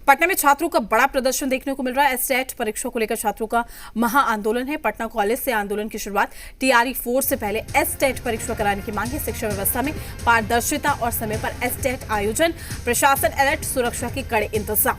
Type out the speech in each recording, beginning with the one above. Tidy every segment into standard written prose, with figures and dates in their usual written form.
पटना में छात्रों का बड़ा प्रदर्शन देखने को मिल रहा है। एसटेट परीक्षा को लेकर छात्रों का महा आंदोलन है। पटना कॉलेज से आंदोलन की शुरुआत। टीआरई 4 से पहले एसटेट परीक्षा कराने की मांग है। शिक्षा व्यवस्था में पारदर्शिता और समय पर एसटेट आयोजन, प्रशासन अलर्ट, सुरक्षा के कड़े इंतजाम।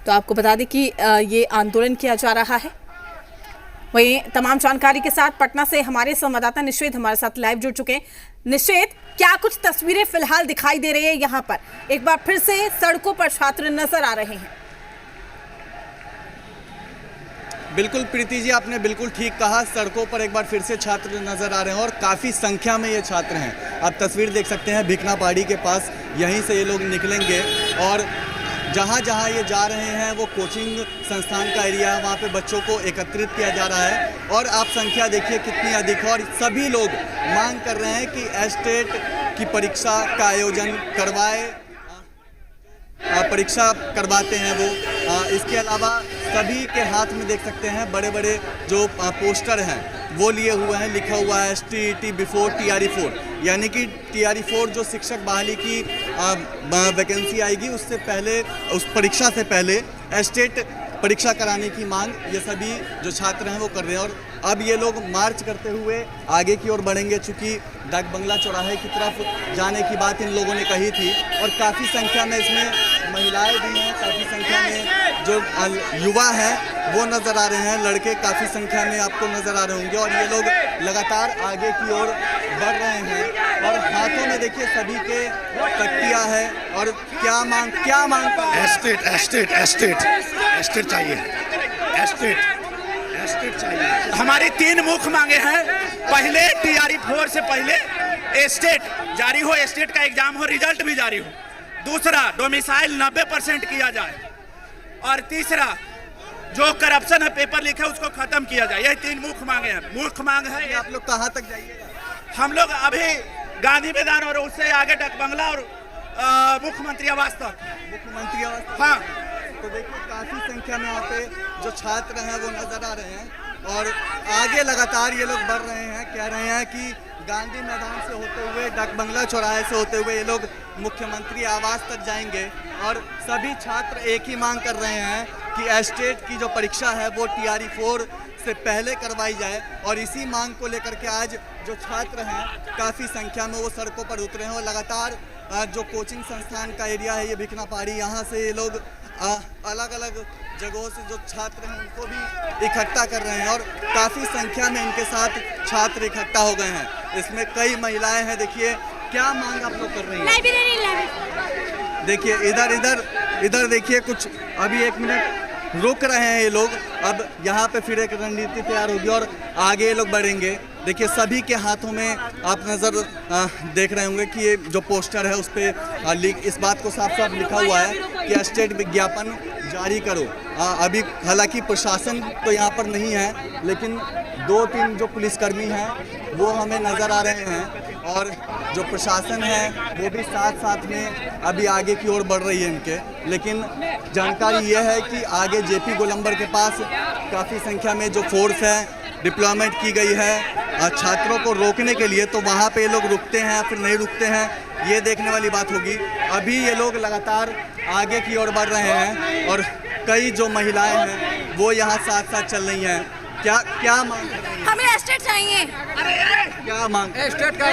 तो आपको बता दें कि ये आंदोलन किया जा रहा है। वहीं तमाम जानकारी के साथ पटना से हमारे संवाददाता निषेध हमारे साथ लाइव जुड़ चुके हैं। निषेध, क्या कुछ तस्वीरें फिलहाल दिखाई दे रही है? यहाँ पर एक बार फिर से सड़कों पर छात्र नजर आ रहे हैं। बिल्कुल प्रीति जी, आपने बिल्कुल ठीक कहा। सड़कों पर एक बार फिर से छात्र नजर आ रहे हैं और काफ़ी संख्या में ये छात्र हैं। आप तस्वीर देख सकते हैं भिकना पहाड़ी के पास, यहीं से ये लोग निकलेंगे और जहाँ जहाँ ये जा रहे हैं वो कोचिंग संस्थान का एरिया है, वहाँ पे बच्चों को एकत्रित किया जा रहा है। और आप संख्या देखिए कितनी अधिक है और सभी लोग मांग कर रहे हैं कि एसटेट की परीक्षा का आयोजन करवाए, परीक्षा करवाते हैं वो। इसके अलावा सभी के हाथ में देख सकते हैं बड़े बड़े जो पोस्टर हैं वो लिए हुए हैं, लिखा हुआ है STET बिफोर TRE 4, यानी कि TRE 4 जो शिक्षक बहाली की वैकेंसी आएगी उससे पहले, उस परीक्षा से पहले एसटेट परीक्षा कराने की मांग ये सभी जो छात्र हैं वो कर रहे हैं। और अब ये लोग मार्च करते हुए आगे की ओर बढ़ेंगे, चूँकि डाक बंगला चौराहे की तरफ जाने की बात इन लोगों ने कही थी। और काफ़ी संख्या में इसमें महिलाएं भी हैं, काफ़ी संख्या में जो युवा हैं वो नज़र आ रहे हैं, लड़के काफ़ी संख्या में आपको नज़र आ रहे होंगे। और ये लोग लगातार आगे की ओर बढ़ रहे हैं और हाथों में देखिए सभी के तख्तियाँ है। और क्या मांग एस्टेट चाहिए, एस्टेट चाहिए। हमारी 3 मुख्य मांगे हैं। पहले TRE 4 से पहले एस्टेट जारी हो, एस्टेट का एग्जाम हो, रिजल्ट भी जारी हो। दूसरा, डोमिसाइल 90% किया जाए। और तीसरा, जो करप्शन है पेपर लीक है उसको खत्म किया जाए। यही 3 मुख्य मांगे हैं। मुख्य मांग है। आप लोग कहाँ तक जाइएगा? हम लोग अभी गांधी मैदान और उससे आगे डाक बंगला और मुख्यमंत्री आवास तक। मुख्यमंत्री आवास? हाँ। तो देखिए काफ़ी संख्या में यहाँ पे जो छात्र हैं वो नज़र आ रहे हैं और आगे लगातार ये लोग बढ़ रहे हैं। कह रहे हैं कि गांधी मैदान से होते हुए, डाक बंगला चौराहे से होते हुए ये लोग मुख्यमंत्री आवास तक जाएंगे। और सभी छात्र एक ही मांग कर रहे हैं कि एसटेट की जो परीक्षा है वो TRE 4 से पहले करवाई जाए। और इसी मांग को लेकर के आज जो छात्र हैं काफ़ी संख्या में वो सड़कों पर उतरे हैं। और लगातार जो कोचिंग संस्थान का एरिया है ये भिकना पहाड़ी, यहाँ से ये लोग अलग अलग जगहों से जो छात्र हैं उनको भी इकट्ठा कर रहे हैं और काफ़ी संख्या में इनके साथ छात्र इकट्ठा हो गए हैं। इसमें कई महिलाएं हैं। देखिए क्या मांग आप लोग कर रही हैं? लाइब्रेरी। देखिए इधर देखिए, कुछ अभी 1 मिनट रुक रहे हैं ये लोग। अब यहाँ पे फिर एक रणनीति तैयार होगी और आगे ये लोग बढ़ेंगे। देखिए सभी के हाथों में आप नज़र देख रहे होंगे कि ये जो पोस्टर है उस पर इस बात को साफ साफ लिखा हुआ है कि एसटेट विज्ञापन जारी करो। अभी हालांकि प्रशासन तो यहाँ पर नहीं है, लेकिन 2-3 जो पुलिसकर्मी हैं वो हमें नज़र आ रहे हैं। और जो प्रशासन है वो भी साथ साथ में अभी आगे की ओर बढ़ रही है इनके। लेकिन जानकारी ये है कि आगे JP गोलंबर के पास काफ़ी संख्या में जो फोर्स है डिप्लॉयमेंट की गई है छात्रों को रोकने के लिए। तो वहाँ पे ये लोग रुकते हैं फिर नहीं रुकते हैं, ये देखने वाली बात होगी। अभी ये लोग लगातार आगे की ओर बढ़ रहे हैं और कई जो महिलाएं हैं वो यहाँ साथ साथ चल रही हैं। क्या मांग कर रही हैं? हमें एस्टेट चाहिए। क्या मांग? एस्टेट का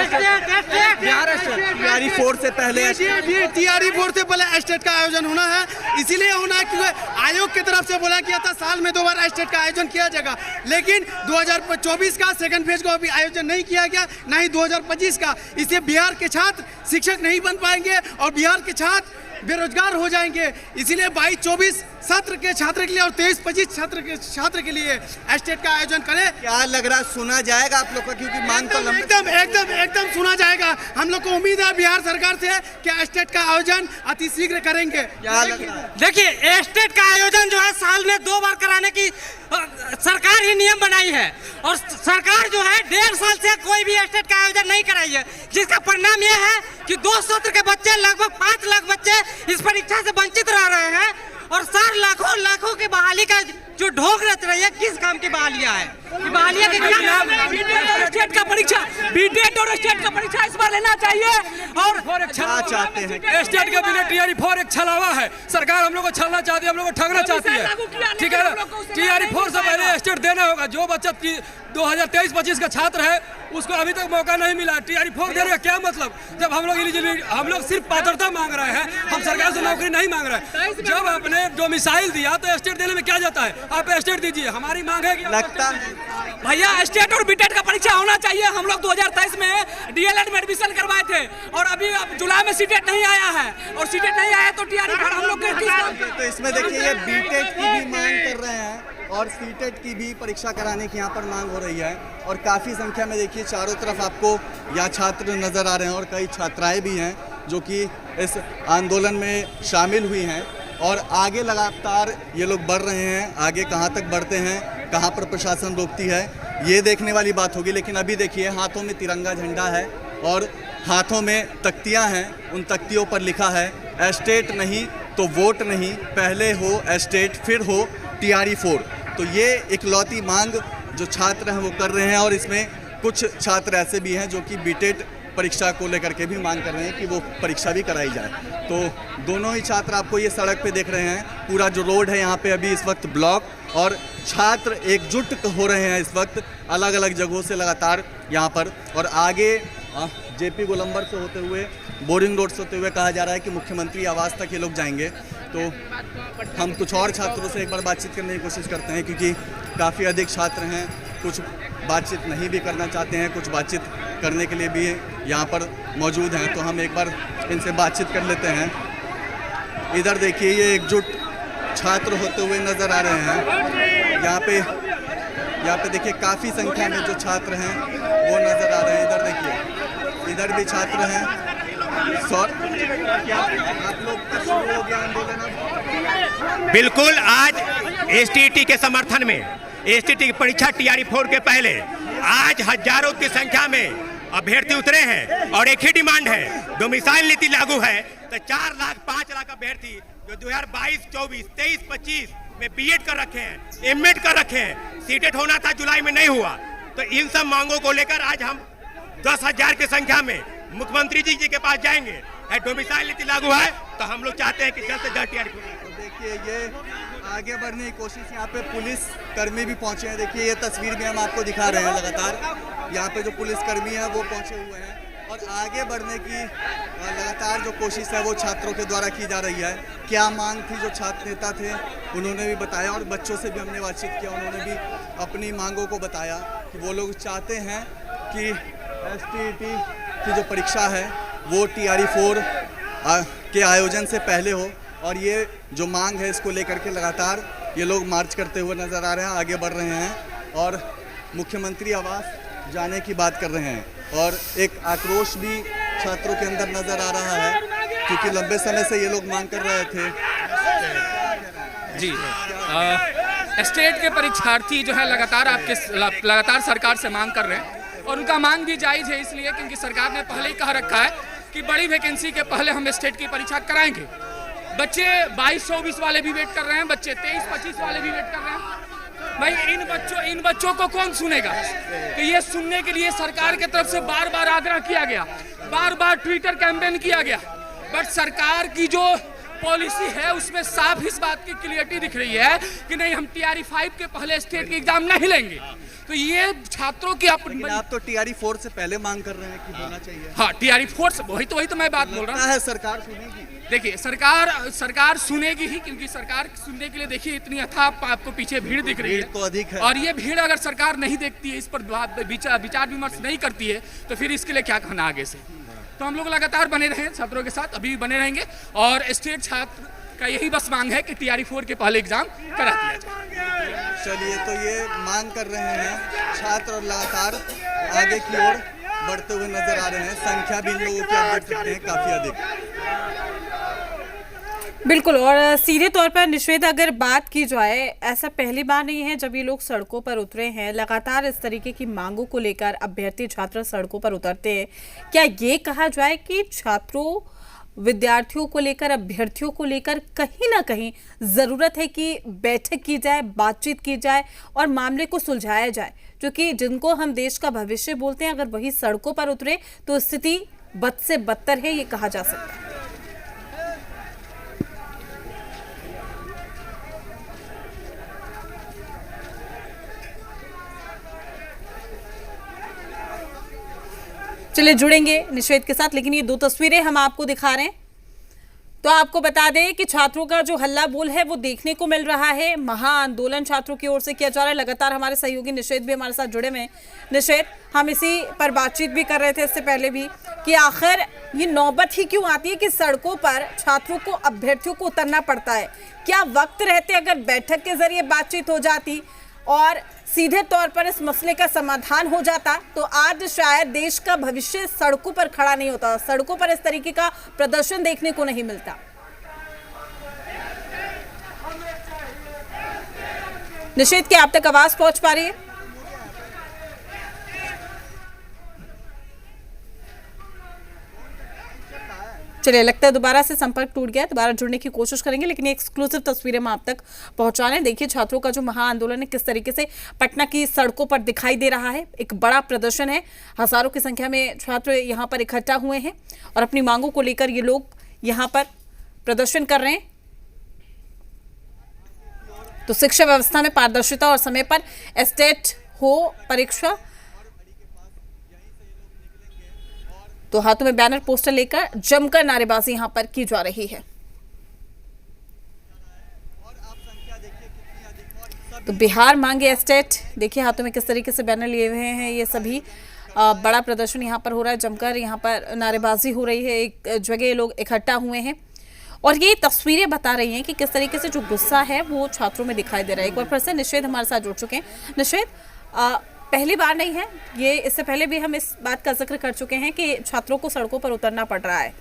TRE 4 से पहले TRE 4 से पहले एस्टेट का आयोजन होना है। इसीलिए होना है क्योंकि आयोग की तरफ से बोला गया था साल में 2 बार एस्टेट का आयोजन किया जाएगा। लेकिन 2024 का सेकंड फेज को अभी आयोजन नहीं किया गया, ना ही 2025 का। इससे बिहार के छात्र शिक्षक नहीं बन पाएंगे और बिहार के छात्र बेरोजगार हो जाएंगे। इसीलिए 22-24 सत्र के छात्र के लिए और 23-25 छात्र के लिए एस्टेट का आयोजन करें। क्या लग रहा है सुना जाएगा आप लोग का? क्योंकि मांग तो एकदम सुना जाएगा। हम लोग को उम्मीद है बिहार सरकार से कि एस्टेट का आयोजन अतिशीघ्र करेंगे। क्या लग रहा है? देखिए एस्टेट का आयोजन जो है साल में 2 बार कराने की सरकार ही नियम बनाई है और सरकार जो है 1.5 साल से कोई भी एस्टेट का आयोजन नहीं कराई है, जिसका परिणाम यह है कि 2 सत्र के बच्चे, लगभग 5 लाख बच्चे इस परीक्षा से वंचित रह रहे हैं। और सर लाखों की बहाली का जो ढोंग रच रही है, किस काम की बहालियां है? बालिया के खिलाफ स्टेट का परीक्षा, बीटेट और स्टेट का परीक्षा इस बार लेना चाहिए। और क्या चाहते हैं? स्टेट के बिना TRE-4 एक छलावा है। सरकार हम लोग को छलना चाहती है, हम लोग को ठगना चाहती है, ठीक है ना। TRE-4 से पहले स्टेट देना होगा। जो बच्चा 2023-25 का छात्र है उसको अभी तक मौका नहीं मिला। TRE-4 देने का क्या मतलब, जब हम लोग सिर्फ पात्रता मांग रहे हैं, हम सरकार से नौकरी नहीं मांग रहे हैं। जब आपने डोमिसाइल दिया तो स्टेट देने में क्या जाता है, आप स्टेट दीजिए। हमारी मांग है कि लगता भैया स्टेट और बीटेट का परीक्षा होना चाहिए। हम लोग 2023 में DLED में एडमिशन करवाए थे और अभी अब जुलाई में सीटेट नहीं आया है, और सीटेट नहीं आया तो TRE-4 हम लोग तो इसमें देखिए ये बीटेट की भी मांग कर रहे हैं और सीटेट की भी परीक्षा कराने की यहाँ पर मांग हो रही है। और काफ़ी संख्या में देखिए चारों तरफ आपको यहाँ छात्र नज़र आ रहे हैं और कई छात्राएं भी हैं जो कि इस आंदोलन में शामिल हुई हैं। और आगे लगातार ये लोग बढ़ रहे हैं। आगे कहाँ तक बढ़ते हैं, कहाँ पर प्रशासन रोकती है, ये देखने वाली बात होगी। लेकिन अभी देखिए हाथों में तिरंगा झंडा है और हाथों में तख्तियाँ हैं। उन तख्तियों पर लिखा है एस्टेट नहीं तो वोट नहीं, पहले हो एस्टेट फिर हो TRE-4। तो ये इकलौती मांग जो छात्र हैं वो कर रहे हैं। और इसमें कुछ छात्र ऐसे भी हैं जो कि बीटेट परीक्षा को लेकर के भी मांग कर रहे हैं कि वो परीक्षा भी कराई जाए। तो दोनों ही छात्र आपको ये सड़क पे देख रहे हैं। पूरा जो रोड है यहाँ पे अभी इस वक्त ब्लॉक, और छात्र एकजुट हो रहे हैं इस वक्त अलग अलग जगहों से लगातार यहाँ पर। और आगे JP गोलंबर से होते हुए, बोरिंग रोड से होते हुए कहा जा रहा है कि मुख्यमंत्री आवास तक ये लोग जाएंगे। तो हम कुछ और छात्रों से एक बार बातचीत करने की कोशिश करते हैं, क्योंकि काफ़ी अधिक छात्र हैं। कुछ बातचीत नहीं भी करना चाहते हैं, कुछ बातचीत करने के लिए भी यहाँ पर मौजूद हैं। तो हम एक बार इनसे बातचीत कर लेते हैं। इधर देखिए ये एकजुट छात्र होते हुए नज़र आ रहे हैं। यहाँ पे देखिए काफ़ी संख्या में जो छात्र हैं वो नज़र आ रहे हैं। इधर देखिए, इधर भी छात्र हैं। आप लोग का शुरू हो गया आंदोलन? बिल्कुल, आज STT के समर्थन में, STT की परीक्षा TRE-4 के पहले आज हजारों की संख्या में अभ्यर्थी उतरे हैं। और एक ही डिमांड है, डोमिसाइल नीति लागू है तो 4 लाख 5 लाख अभ्यर्थी जो 2022, 24, 23, 25 में BEd कर रखे हैं, MAd कर रखे हैं, सीटेट होना था जुलाई में नहीं हुआ। तो इन सब मांगों को लेकर आज हम 10,000 की संख्या में मुख्यमंत्री जी के पास जाएंगे। डोमिसाइल नीति लागू है तो हम लोग चाहते हैं कि जल्द से जल्द TRE-4। तो देखिए ये आगे बढ़ने की कोशिश, यहाँ पे पुलिस कर्मी भी पहुंचे हैं। देखिए ये तस्वीर भी हम आपको दिखा रहे हैं। लगातार यहाँ पे जो पुलिस कर्मी हैं वो पहुंचे हुए हैं और आगे बढ़ने की लगातार जो कोशिश है वो छात्रों के द्वारा की जा रही है। क्या मांग थी, जो छात्र नेता थे उन्होंने भी बताया और बच्चों से भी हमने बातचीत किया, उन्होंने भी अपनी मांगों को बताया कि वो लोग चाहते हैं कि STT की जो परीक्षा है वो TRE-4 के आयोजन से पहले हो। और ये जो मांग है इसको लेकर के लगातार ये लोग मार्च करते हुए नज़र आ रहे हैं, आगे बढ़ रहे हैं और मुख्यमंत्री आवास जाने की बात कर रहे हैं। और एक आक्रोश भी छात्रों के अंदर नज़र आ रहा है, क्योंकि लंबे समय से ये लोग मांग कर रहे थे। जी, स्टेट के परीक्षार्थी जो है लगातार सरकार से मांग कर रहे हैं और उनका मांग भी जायज़ है, इसलिए क्योंकि सरकार ने पहले ही कह रखा है कि बड़ी वैकेंसी के पहले हम स्टेट की परीक्षा कराएंगे। बच्चे 22-24 वाले भी वेट कर रहे हैं, बच्चे 23-25 वाले भी वेट कर रहे हैं। भाई इन बच्चों को कौन सुनेगा? तो ये सुनने के लिए सरकार की तरफ से बार बार आग्रह किया गया, बार बार ट्विटर कैंपेन किया गया, बट सरकार की जो पॉलिसी है उसमें साफ इस बात की क्लियरिटी दिख रही है कि नहीं, हम TRE-5 के पहले स्टेट की एग्जाम नहीं लेंगे। तो ये छात्रों की आप तो TRE-4 से पहले मांग कर रहे हैं कि होना चाहिए। हाँ, TRE-4 से वही तो मैं बात बोल रहा हूँ। सरकार सुनेगी? देखिए सरकार सुनेगी ही, क्योंकि सरकार सुनने के लिए देखिए इतनी अथाह आपको पीछे भीड़ दिख रही है, तो अधिक है। और ये भीड़ अगर सरकार नहीं देखती है, इस पर विचार विमर्श नहीं करती है, तो फिर इसके लिए क्या कहना आगे से। तो हम लोग लगातार बने रहे छात्रों के साथ, अभी भी बने रहेंगे। और स्टेट छात्र का यही बस मांग है कि TRE-4 के पहले एग्जाम करा दिया जाए। चलिए, तो ये मांग कर रहे हैं छात्र और लगातार आगे की ओर बढ़ते हुए नजर आ रहे हैं। संख्या भी इन लोगों की आप देख सकते हैं काफी अधिक। बिल्कुल, और सीधे तौर पर निश्चित अगर बात की जाए, ऐसा पहली बार नहीं है जब ये लोग सड़कों पर उतरे हैं। लगातार इस तरीके की मांगों को लेकर अभ्यर्थी छात्र सड़कों पर उतरते हैं। क्या ये कहा जाए कि छात्रों विद्यार्थियों को लेकर, अभ्यर्थियों को लेकर कहीं ना कहीं ज़रूरत है कि बैठक की जाए, बातचीत की जाए और मामले को सुलझाया जाए, क्योंकि जिनको हम देश का भविष्य बोलते हैं, अगर वही सड़कों पर उतरे तो स्थिति बद से बदतर है, ये कहा जा सकता है। चलिए जुड़ेंगे निषेध के साथ, लेकिन ये दो तस्वीरें हम आपको दिखा रहे हैं। तो आपको बता दें कि छात्रों का जो हल्ला बोल है वो देखने को मिल रहा है। महा आंदोलन छात्रों की ओर से किया जा रहा है। लगातार हमारे सहयोगी निषेध भी हमारे साथ जुड़े हुए हैं। निषेध, हम इसी पर बातचीत भी कर रहे थे इससे पहले भी कि आखिर ये नौबत ही क्यों आती है कि सड़कों पर छात्रों को, अभ्यर्थियों को उतरना पड़ता है। क्या वक्त रहते अगर बैठक के जरिए बातचीत हो जाती और सीधे तौर पर इस मसले का समाधान हो जाता तो आज शायद देश का भविष्य सड़कों पर खड़ा नहीं होता, सड़कों पर इस तरीके का प्रदर्शन देखने को नहीं मिलता। निषेध, क्या आप तक आवाज पहुंच पा रही है? चलिए, लगता है दोबारा से संपर्क टूट गया, दोबारा जुड़ने की कोशिश करेंगे, लेकिन ये एक्सक्लूसिव तस्वीरें हम आप तक पहुंचा रहे हैं। देखिए छात्रों का जो महा आंदोलन है किस तरीके से पटना की सड़कों पर दिखाई दे रहा है। एक बड़ा प्रदर्शन है, हजारों की संख्या में छात्र यहां पर इकट्ठा हुए हैं और अपनी मांगों को लेकर ये लोग यहां पर प्रदर्शन कर रहे हैं। तो शिक्षा व्यवस्था में पारदर्शिता और समय पर एस्टेट हो परीक्षा, तो हाथों में बैनर पोस्टर लेकर जमकर नारेबाजी यहां पर की जा रही है। तो बिहार मांगे एस्टेट, देखिए हाथों में किस तरीके से बैनर लिए हुए हैं ये सभी। बड़ा प्रदर्शन यहां पर हो रहा है, जमकर यहां पर नारेबाजी हो रही है। एक जगह लोग इकट्ठा हुए हैं और ये तस्वीरें बता रही हैं कि किस तरीके से जो गुस्सा है वो छात्रों में दिखाई दे रहा है। एक बार फिर से निषेध हमारे साथ जुड़ चुके हैं। निषेध, पहली बार नहीं है ये, इससे पहले भी हम इस बात का जिक्र कर चुके हैं कि छात्रों को सड़कों पर उतरना पड़ रहा है।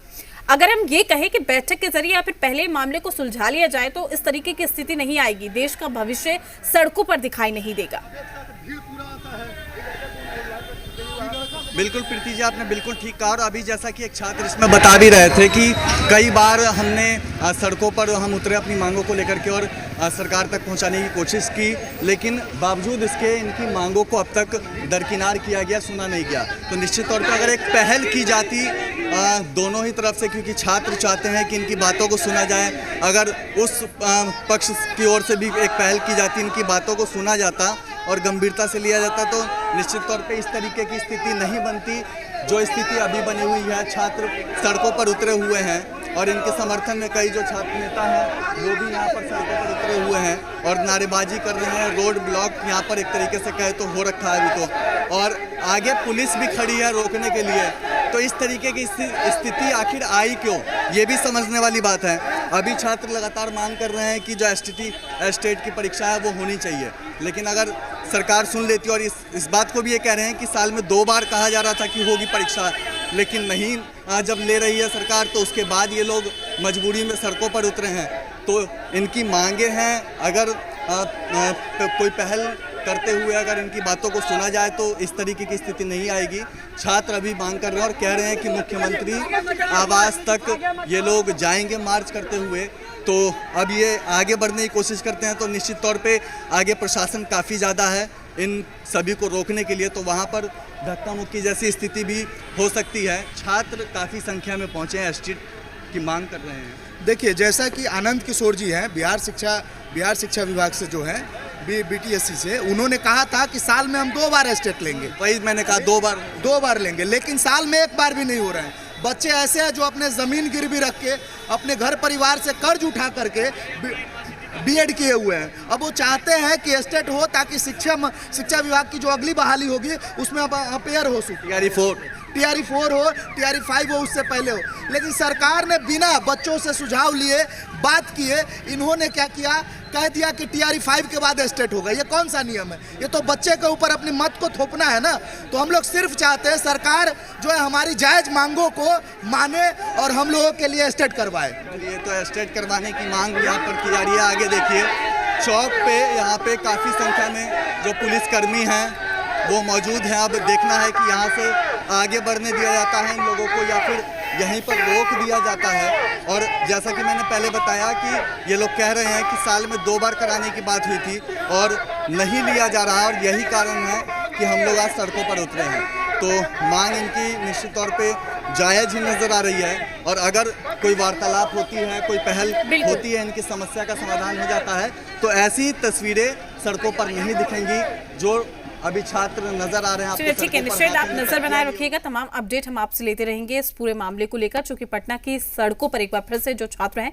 अगर हम ये कहें कि बैठक के जरिए या फिर पहले मामले को सुलझा लिया जाए तो इस तरीके की स्थिति नहीं आएगी, देश का भविष्य सड़कों पर दिखाई नहीं देगा। बिल्कुल प्रीति जी, आपने बिल्कुल ठीक कहा। और अभी जैसा कि एक छात्र इसमें बता भी रहे थे कि कई बार हमने सड़कों पर हम उतरे अपनी मांगों को लेकर के और सरकार तक पहुंचाने की कोशिश की, लेकिन बावजूद इसके इनकी मांगों को अब तक दरकिनार किया गया, सुना नहीं गया। तो निश्चित तौर पर अगर एक पहल की जाती दोनों ही तरफ से, क्योंकि छात्र चाहते हैं कि इनकी बातों को सुना जाए, अगर उस पक्ष की ओर से भी एक पहल की जाती, इनकी बातों को सुना जाता और गंभीरता से लिया जाता, तो निश्चित तौर पे इस तरीके की स्थिति नहीं बनती जो स्थिति अभी बनी हुई है। छात्र सड़कों पर उतरे हुए हैं और इनके समर्थन में कई जो छात्र नेता हैं वो भी यहाँ पर सड़कों पर उतरे हुए हैं और नारेबाजी कर रहे हैं। रोड ब्लॉक यहाँ पर एक तरीके से कहे तो हो रखा है अभी तो, और आगे पुलिस भी खड़ी है रोकने के लिए। तो इस तरीके की स्थिति आखिर आई क्यों, ये भी समझने वाली बात है। अभी छात्र लगातार मांग कर रहे हैं कि जो एस्टेट की परीक्षा है वो होनी चाहिए, लेकिन अगर सरकार सुन लेती, और इस बात को भी ये कह रहे हैं कि साल में 2 बार कहा जा रहा था कि होगी परीक्षा, लेकिन नहीं जब ले रही है सरकार तो उसके बाद ये लोग मजबूरी में सड़कों पर उतरे हैं। तो इनकी मांगे हैं, अगर कोई पहल करते हुए अगर इनकी बातों को सुना जाए तो इस तरीके की स्थिति नहीं आएगी। छात्र अभी मांग कर रहे हैं और कह रहे हैं कि मुख्यमंत्री आवास तक ये लोग जाएंगे मार्च करते हुए। तो अब ये आगे बढ़ने की कोशिश करते हैं तो निश्चित तौर पे आगे प्रशासन काफ़ी ज़्यादा है इन सभी को रोकने के लिए, तो वहाँ पर धक्का मुक्की जैसी स्थिति भी हो सकती है। छात्र काफ़ी संख्या में पहुँचे हैं, एस्टेट की मांग कर रहे हैं। देखिए, जैसा कि आनंद किशोर जी हैं बिहार शिक्षा विभाग से जो है BTSC से, उन्होंने कहा था कि साल में हम 2 बार एस्टेट लेंगे। वही मैंने कहा 2 बार लेंगे, लेकिन साल में 1 बार भी नहीं हो रहे हैं। बच्चे ऐसे हैं जो अपने ज़मीन गिरवी रख के अपने घर परिवार से कर्ज उठा करके B.Ed किए हुए हैं। अब वो चाहते हैं कि एस्टेट हो ताकि शिक्षा विभाग की जो अगली बहाली होगी उसमें अपेयर हो सके। TRE 4 हो, TRE 5 हो, उससे पहले हो। लेकिन सरकार ने बिना बच्चों से सुझाव लिए, बात किए, इन्होंने क्या किया, कह दिया कि TRE 5 के बाद एस्टेट होगा। ये कौन सा नियम है? ये तो बच्चे के ऊपर अपनी मत को थोपना है ना। तो हम लोग सिर्फ चाहते हैं सरकार जो है हमारी जायज़ मांगों को माने और हम लोगों के लिए एस्टेट करवाए। ये तो एस्टेट करवाने की मांग यहाँ पर की जा रही है। आगे देखिए चौक पे, यहाँ पे काफ़ी संख्या में जो पुलिसकर्मी हैं वो मौजूद हैं। अब देखना है कि यहाँ से आगे बढ़ने दिया जाता है इन लोगों को या फिर यहीं पर रोक दिया जाता है। और जैसा कि मैंने पहले बताया कि ये लोग कह रहे हैं कि साल में 2 बार कराने की बात हुई थी और नहीं लिया जा रहा, और यही कारण है कि हम लोग आज सड़कों पर उतरे हैं। तो मांग इनकी निश्चित तौर पे जायज़ ही नज़र आ रही है, और अगर कोई वार्तालाप होती है, कोई पहल होती है, इनकी समस्या का समाधान हो जाता है, तो ऐसी तस्वीरें सड़कों पर नहीं दिखेंगी जो अभी छात्र नजर आ रहे हैं। चलिए ठीक है, निश्चित आप नजर बनाए रखिएगा, तमाम अपडेट हम आपसे लेते रहेंगे इस पूरे मामले को लेकर, चूंकि पटना की सड़कों पर एक बार फिर से जो छात्र हैं